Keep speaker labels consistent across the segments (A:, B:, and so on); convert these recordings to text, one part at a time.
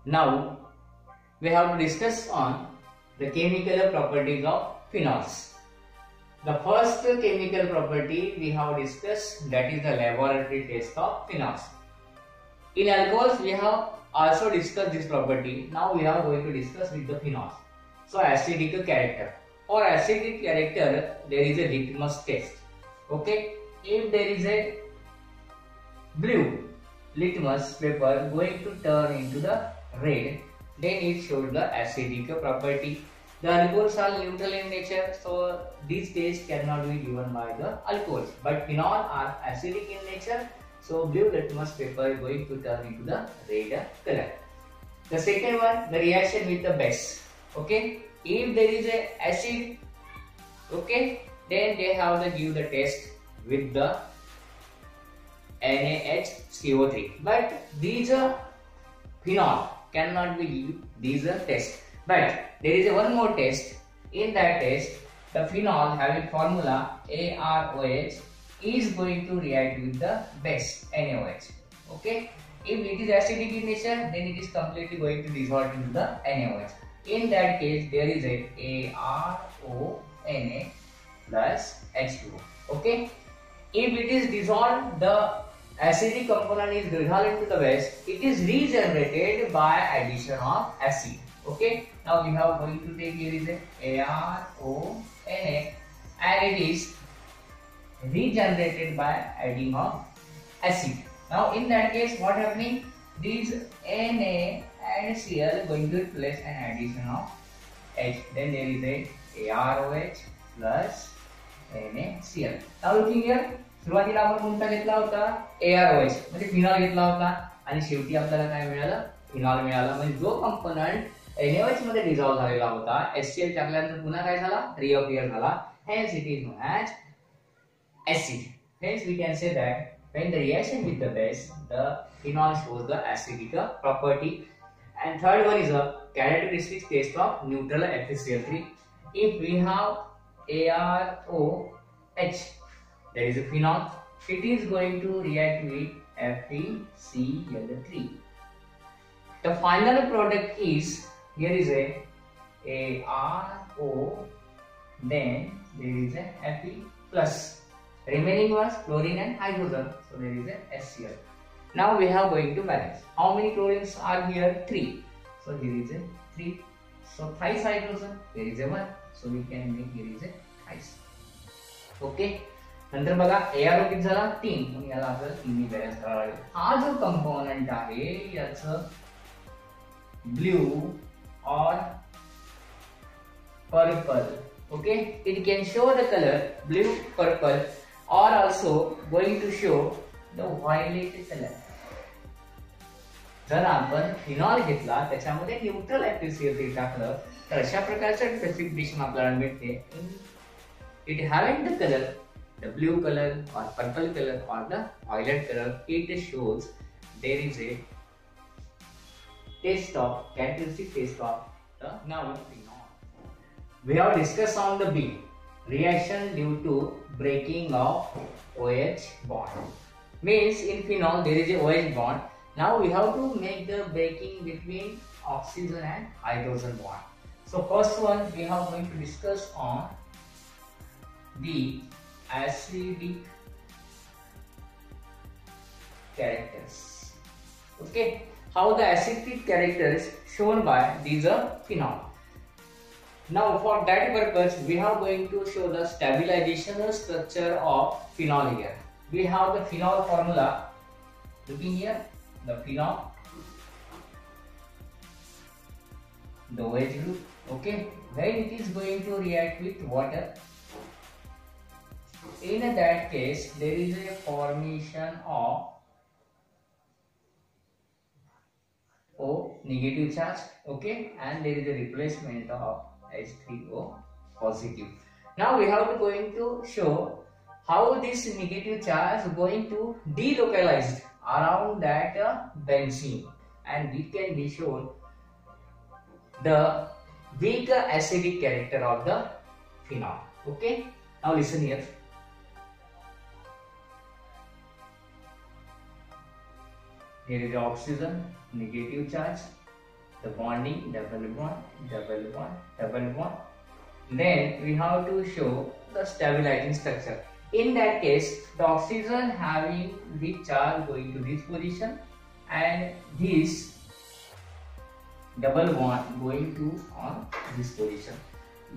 A: Now we have to discuss on the chemical properties of phenols. The first chemical property we have discussed, that is the laboratory test of phenols. In alcohols we have also discussed this property. Now we are going to discuss with the phenols. So acidic character. For acidic character there is a litmus test. Okay, if there is a blue litmus paper going to turn into the red, then it shows the acidic property. The alcohols are neutral in nature, so these tests cannot be given by the alcohols. But phenol are acidic in nature, so blue litmus paper is going to turn into the red color. The second one, the reaction with the base. Okay, if there is a acid, okay, then they have to give the test with the NaHCO3. But these phenol cannot be given these tests. But there is one more test. In that test, the phenol having formula AROH is going to react with the base NaOH. Okay, if it is acidic in nature, then it is completely going to dissolve into the NaOH. In that case, there is a ARONA plus H2O. Okay, if it is dissolved, the acidic component is dissolved into the base. It is regenerated by addition of acid. Okay, now we have going to take here is a ARONA and it is regenerated by adding of acid. Now in that case, what happening? These Na and Cl going to replace an addition of H. Then there is a AROH plus NaCl. Now looking here, सुरुवातीला आपण कोणता घेतला होता? AROH म्हणजे phenol घेतला होता आणि शेवटी आपल्याला काय मिळालं? फिनॉल मिळाला. म्हणजे जो कंपोनंट NaOH मध्ये डिसॉल्व झालेला होता, HCl टाकल्यानंतर पुन्हा काय झाला? रिअपियर झाला. Hence it is known as acid. Hence we can say that when the reaction with the base, the phenol shows the acidic property. And third one is a characteristic test of neutral FeCl3. If we have AROH, there is a phenol, it is going to react with FeCl3. The final product is, here is a ARO, then there is a Fe plus. Remaining was chlorine and hydrogen, so there is a HCl. Now we have going to balance. How many chlorines are here? 3. So here is a 3. So thrice hydrogen, there is a 1. So we can make here is a thrice. Okay. नंतर बघा ARO किती झाला? 3. मग याला आपल्याला 3 ने balance करावा लागेल. हा जो कंपोनेंट आहे याचं ब्लू और purple. Okay, it can show the color blue, purple, or also going to show the violet color. जर आपण फिनॉल घेतला त्याच्यामध्ये न्यूट्रल FeCl3 टाकलं तर अशा प्रकारचं प्रेसिपिटेशन आपल्याला मिळते. It having the color, the blue color or purple color or the violet color, it shows there is a taste of characteristic taste of the now phenol. We have discussed on the B, reaction due to breaking of OH bond. Means in phenol there is a OH bond. Now we have to make the breaking between oxygen and hydrogen bond. So first one we are going to discuss on the acidic characters. Okay, how the acidic character is shown by these phenol. Now for that purpose we are going to show the stabilizational structure of phenol here. We have the phenol formula. Looking here, the phenol, the OH group. Okay, when it is going to react with water, in that case there is a formation of O negative charge. Okay, and there is a replacement of H3O positive. Now we have to going to show how this negative charge is going to delocalize around that benzene, and it can be shown the weak acidic character of the phenol. Okay, now listen here. Here is the oxygen, negative charge, the bonding, double bond, double bond, double bond. Then we have to show the stabilizing structure. In that case, the oxygen having the charge going to this position and this double bond going to on this position.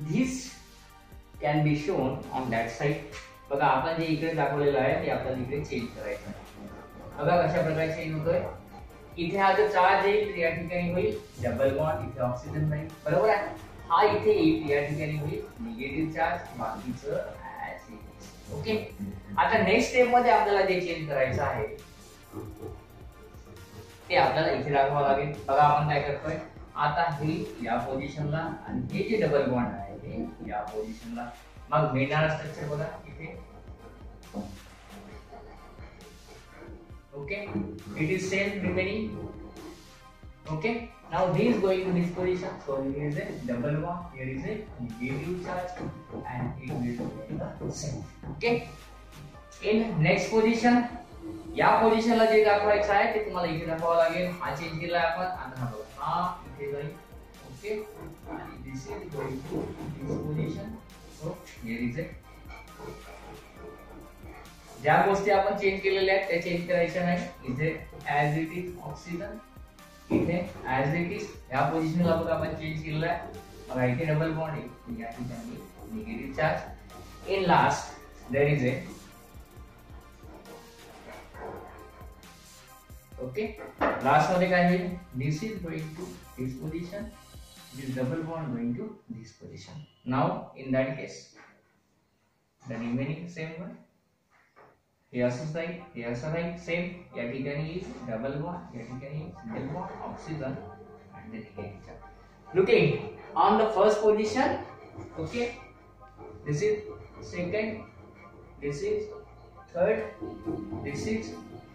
A: This can be shown on that side. बघा आपण जे इकडे दाखवलेलं आहे ते आपल्याला इकडे change करायचं आहे. बघा कशा प्रकारे चेंज होतोय. इथे हा जो चार्ज येईल या ठिकाणी होईल डबल बॉन्ड, इथे ऑक्सिजन राहील, बरोबर आहे. हा इथे येईल या ठिकाणी होईल निगेटिव्ह चार्ज, बाकीचं ऍसिड. ओके. आता नेक्स्ट स्टेप मध्ये आपल्याला जे चेंज करायचं आहे ते आपल्याला इथे दाखवावं लागेल. बघा आपण काय करतोय, आता हे या पोझिशनला आणि हे जे डबल बॉन्ड आहे हे या पोझिशनला. मग मिळणारा स्ट्रक्चर बघा इथे. Okay, it is same remaining. Okay, now this going to this position. So here is a double bond, here is a negative charge, and it will remain the same. Okay, in next position, या पोझिशनला जे दाखवायचं आहे ते तुम्हाला इथे दाखवावं लागेल. हा चेंज केला आपण. आता हा इथे जाईल. ओके, आणि this is going to this position. So here is a ज्या गोष्टी आपण चेंज केलेल्या आहेत त्या चेंज करायच्या नाही. इथे ऍज इट इज ऑक्सिजन, इथे ऍज इट इज या पोझिशनला बघा आपण चेंज केलेलं आहे. बघा इथे डबल बॉन्ड आहे, या ठिकाणी negative charge. In last there is a okay, last मध्ये काय होईल, this is going to this position, this double bond going to this position. Now in that case the remaining same one. Here side, here side, same. या ठिकाणी is double bond, या ठिकाणी single bond, oxygen, and then again. Looking on the first position, okay. This is second, this is third, this is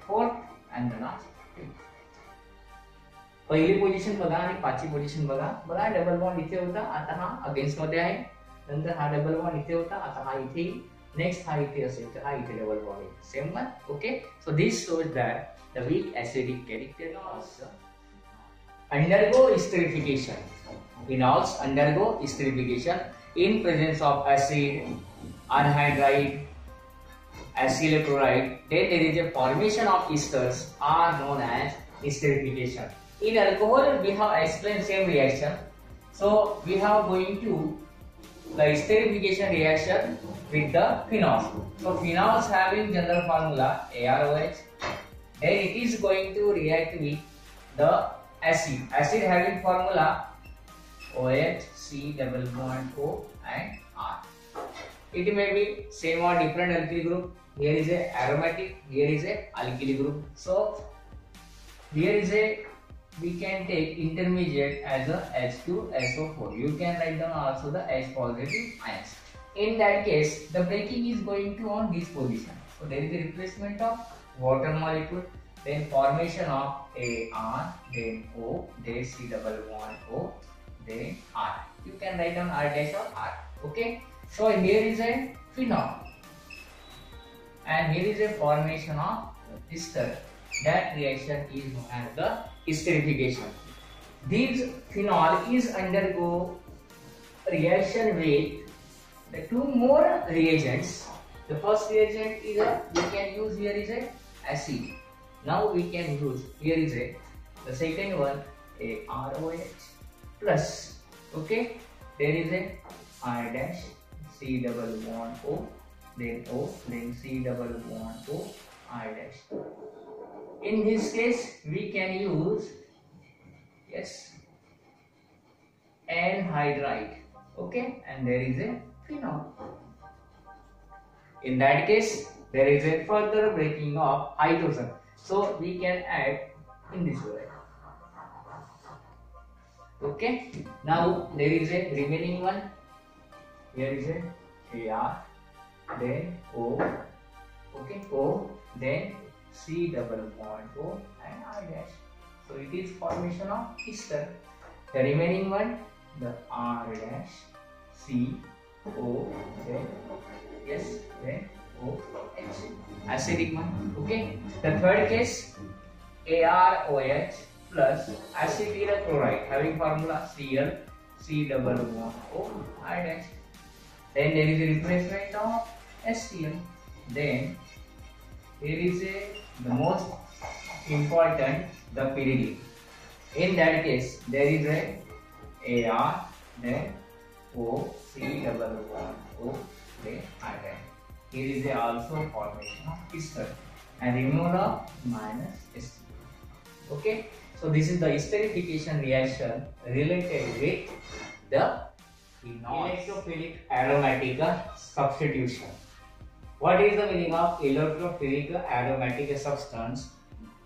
A: fourth, and the last fifth. पहिली position बघा आणि पाचवी position बघा. बघा डबल बॉन्ड इथे होता, आता हा अगेन्स्ट मध्ये आहे. नंतर हा डबल बॉन्ड इथे होता, आता हा इथे. नेक्स्ट हा इथे असेल तर हा इथे डबल बॉन्ड आहे, same one. Okay, so this shows that the weak acidic character undergo esterification. Phenols undergo esterification in presence of acid, anhydride, acyl chloride. Then there is a formation of esters are known as esterification. In alcohol we have explained same reaction. So we have going to the esterification reaction with the phenols. So phenols having general formula AROH. Then it is going to react with the acid. Acid having formula OH, C double bond O and R. It may be same or different alkyl group. Here is a aromatic, here is a alkyl group. So here is a, we can take intermediate as a H2SO4. You can write down also the H positive ions. In that case, the breaking is going to on this position. So there is a replacement of water molecule, then formation of AR, then O, then C double bond O, then R. You can write down R dash or R. Okay. So here is a phenol, and here is a formation of ester. That reaction is known as the esterification. This phenol is undergo reaction with the two more reagents. The first reagent is a, we can use here is a acid. Now we can use here is a, the second one a ROH plus. Okay, there is a I dash C double bond O, then O, then C double bond O, I dash. In this case we can use yes anhydride. Okay, and there is a phenol. In that case, there is a further breaking of hydrogen. So we can add in this way. Okay. Now there is a remaining one. Here is a AR, then O. Okay, O, then C double bond O and I dash. So it is formation of ester. The remaining one, the R dash, C, O, then yes, then O, H, acidic one. Okay. The third case, AROH, plus acetyl chloride having formula Cl C double bond O I dash. Then there is a replacement of HCl. Then here is the most important, the pyridine. In that case, there is a Ar, then O C double bond O, then iodine. Here is also formation of ester and removal of minus St. Okay, so this is the esterification reaction related with the electrophilic aromatic substitution. What is the meaning of electrophilic aromatic substance?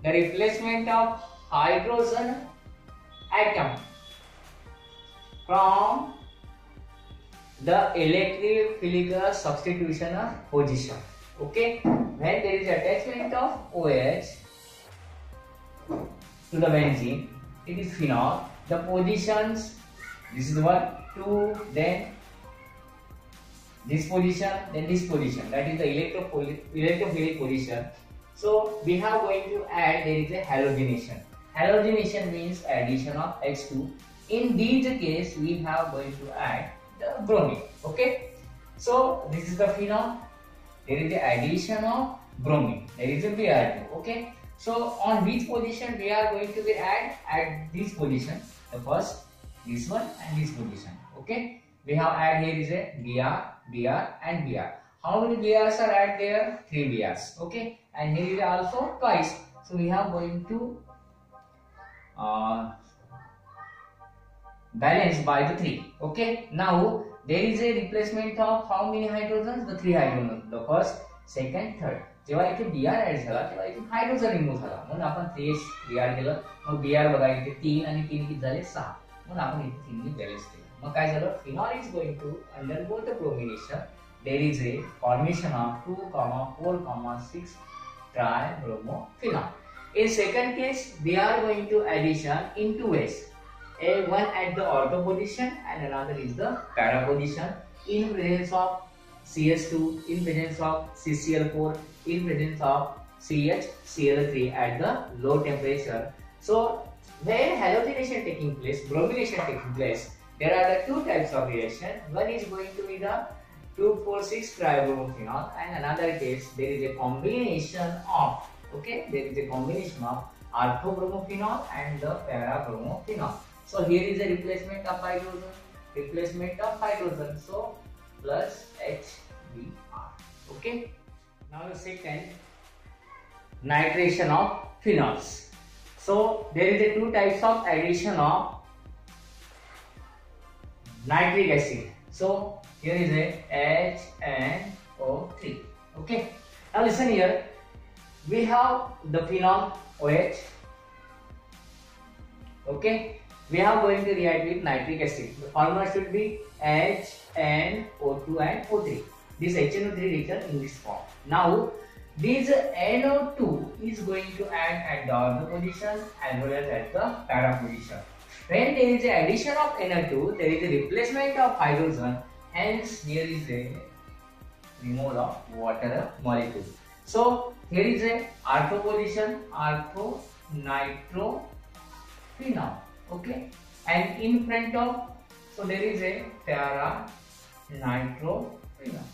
A: The replacement of hydrogen atom from the electrophilic substitution position. Okay, when there is attachment of OH to the benzene, it is phenol. The positions, this is 1, 2, then this position, then this position, that is the electrophilic position. So we have going to add, there is a halogenation. Halogenation means addition of H2. In this case, we have going to add the bromine. Okay, so this is the phenol. There is the addition of bromine. There is a Br2. Okay, so on which position we are going to be at this position? The first, this one, and this position. Okay, we have add here is a Br and Br. How many Brs are added there? 3 Brs. Okay, and here is also twice. So we have going to balance by the 3. Okay, now there is a replacement of how many hydrogens? The 3 hydrogens. The first, second, third. जेव्हा इथे Br add झाला तेव्हा इथे hydrogen remove झाला म्हणून आपण 3 Br केलं. मग Br बघा इथे 3 आणि 3 किती झाले 6 म्हणून आपण इथे 3 ने बॅलन्स केलं. मग काय झालं? Phenol is going to undergo the bromination. There is a formation of 2,4,6 tribromophenol. In second case, we are going to addition in 2 ways. One at the ortho position and another is the para position in presence of CS2, in presence of CCl4, in presence of CHCl3 at the low temperature. So when halogenation taking place, bromination taking place, there are the 2 types of reaction. One is going to be the 2,4,6 tribromophenol and another case there is a combination of, okay, there is a combination of orthobromophenol and the parabromophenol. So here is a replacement of hydrogen, so plus HBr. Okay, now the second, nitration of phenols. So there is a 2 types of addition of nitric acid. So here is a HNO3. Okay, now listen here, we have the phenol OH. Okay, we are going to react with nitric acid. The formula should be HNO2 and O3. This HNO3 written in this form. Now this NO2 is going to add at the ortho position as well as at the para position. When there is a addition of NO2, there is a replacement of hydrogen. Hence here is a removal of water molecule. So here is a ortho position, ortho nitrophenol. Okay, and in front of, so there is a para nitrophenol.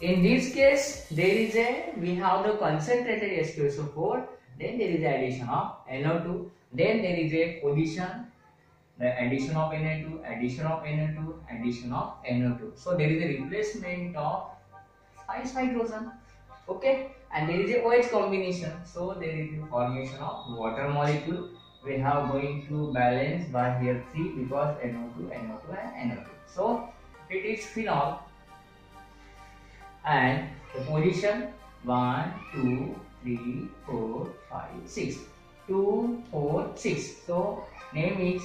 A: In this case, there is a, we have the concentrated H2SO4, then there is the addition of NO2, then there is a position, the addition of Na2, addition of Na2, addition of NO2. So there is a replacement of 5 hydrogen. Okay, and there is a OH combination. So there is a formation of water molecule. We have going to balance by here 3 because NO2, NO2 and NO2. So it is phenol and the position 1, 2, 3, 4, 5, 6. 2, 4, 6. So name is,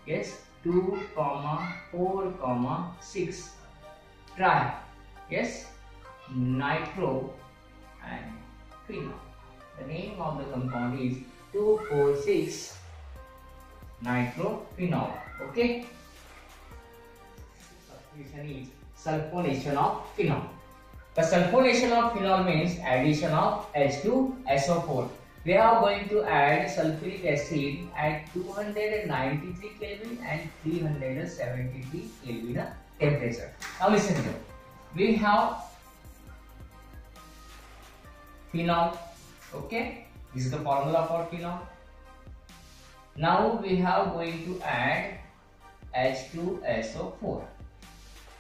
A: yes, 2, 4, 6 tri, yes, nitro and phenol. The name of the compound is 2,4,6 nitrophenol. Okay, substitution is sulfonation of phenol. The sulfonation of phenol means addition of H2SO4. we are going to add sulfuric acid at 293 Kelvin and 373 Kelvin temperature. Now listen here. We have phenol. Okay, this is the formula for phenol. Now we are going to add H2SO4.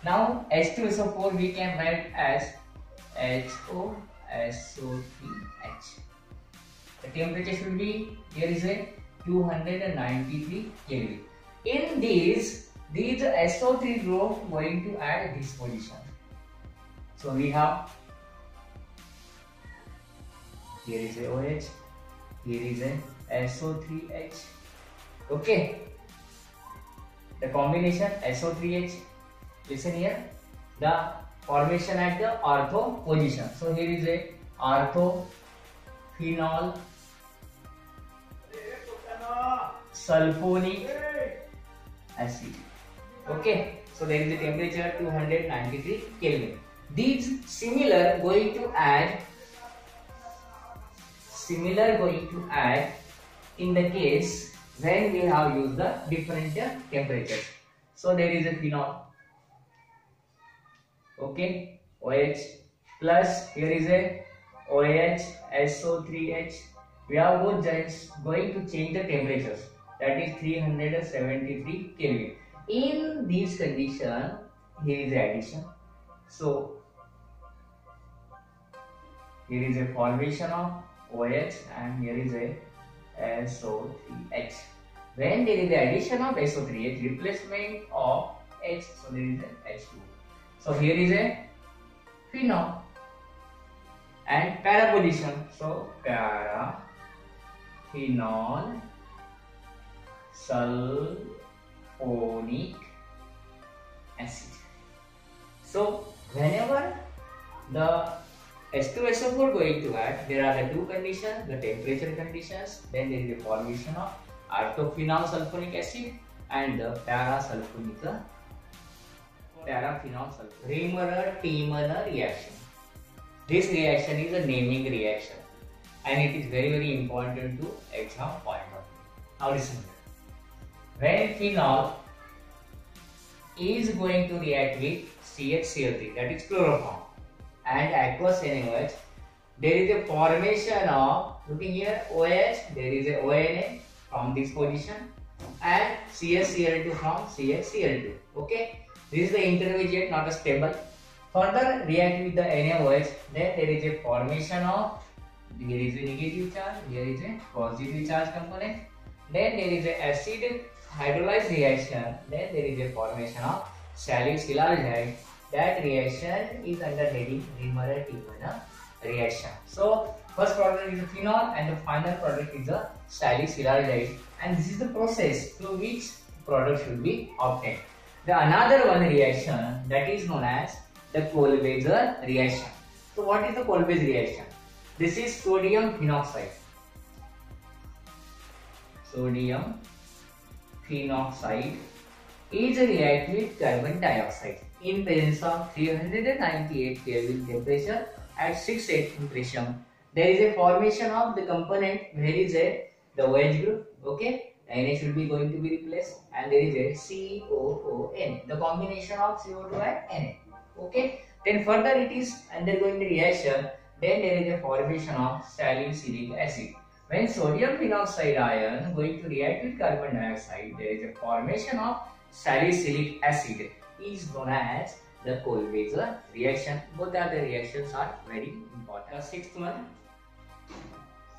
A: Now H2SO4 we can write as HOSO3H. The temperature should be, here is a 293 Kelvin. In these SO3 group going to add this position. So we have, here is a OH, here is a SO3H. Okay, the combination SO3H. Listen here, the formation at the ortho position. So here is a ortho phenol sulfonic acid. Okay, so there is a temperature 293 Kelvin. These similar going to add in the case when we have used the different temperatures. So there is a phenol. Okay, OH plus here is a OH SO3H. We are both going to change the temperatures, that is 373 Kelvin. In this condition, here is the addition. So here is a formation of OH and here is a SO3H. When there is the addition of SO3H, replacement of H, so there is a H2. So here is a phenol and para position. So para phenol sulfonic acid. So whenever the H2SO4 going to add, there are the two conditions, the temperature conditions, then there is the formation of orthophenol sulfonic acid and the paraphenol sulfonic. Riemann-Tiemann reaction. This reaction is a naming reaction and it is very, very important to exam point of view. Now listen here. When phenol is going to react with CHCl3, that is chloroform, and aqueous NaOH, there is a formation of, looking here, OH, there is a ONA from this position and CHCl2 from CHCl2. Okay, this is the intermediate, not a stable. Further react with the NaOH, then there is a formation of, here is a negative charge, here is a positive charge component, then there is a acid hydrolyzed reaction, then there is a formation of salicylargide. That reaction is under heading Riemann-Tiemann reaction. So first product is a phenol and the final product is a salicylargide, and this is the process through which product should be obtained. The another one reaction that is known as the Kolbezner reaction. So what is the Kolbez reaction? This is sodium phenoxide. Sodium phenoxide is a react with carbon dioxide in presence of 398 Kelvin temperature at 6,8 pressure. There is a formation of the component where is the OH group. Okay, Na should be going to be replaced and there is a COON, the combination of CO2 and Na. Okay, then further it is undergoing the reaction, then there is a formation of salicylic acid. When sodium phenoxide ion going to react with carbon dioxide, there is a formation of salicylic acid, is known as the Kolbezner reaction. Both are the reactions are very important. The sixth one,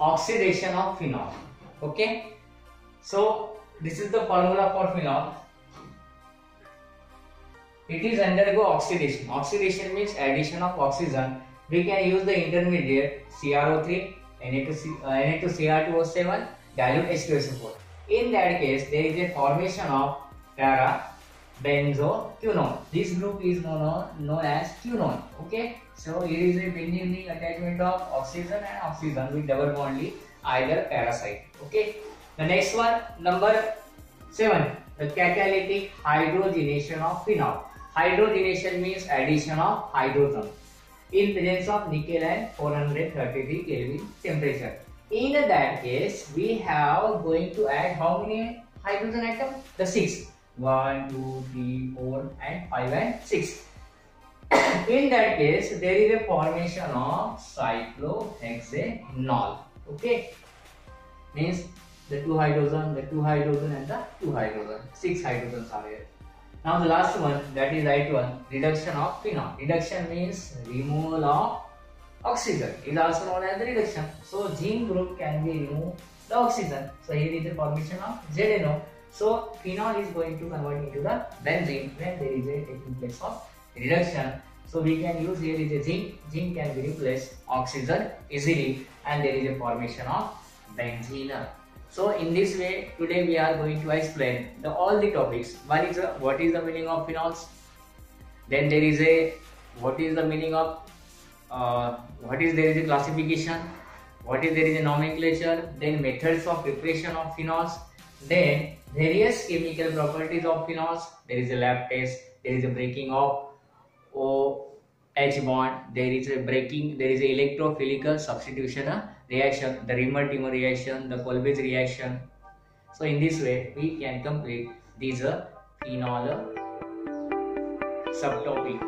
A: oxidation of phenol. Okay, so this is the formula for phenol. It is undergo oxidation. Oxidation means addition of oxygen. We can use the intermediate CrO3, Na2Cr2O7, dilute H2SO4. In that case, there is a formation of para-benzoquinone. This group is known as quinone. Okay, so here is a benzene attachment of oxygen and oxygen with double bond, either parasite. Okay, the next one, number 7, the catalytic hydrogenation of phenol. Hydrogenation means addition of hydrogen in presence of nickel and 433 Kelvin temperature. In that case, we have going to add how many hydrogen atoms? The 6. 1, 2, 3, 4 and 5 and 6. In that case, there is a formation of cyclohexanol. Okay, means the 2 hydrogen and the 2 hydrogen. 6 hydrogens are here. Now the last one, that is right one, reduction of phenol. Reduction means removal of oxygen. It is also known as the reduction. So zinc group can be removed the oxygen. So here is the formation of ZNO. So phenol is going to convert into the benzene when there is a taking place of reduction. So we can use here is a zinc. Zinc can be replaced oxygen easily, and there is a formation of benzene. So in this way, today we are going to explain all the topics. What is the meaning of phenols? Then there is a what is the meaning of there is a classification. There is a nomenclature. Then methods of preparation of phenols. Then various chemical properties of phenols. There is a lab test. There is a breaking of OH bond. There is a electrophilic substitution reaction, the Riemann-Timmer reaction, the Kolbe reaction. So in this way, we can complete these phenol subtopic.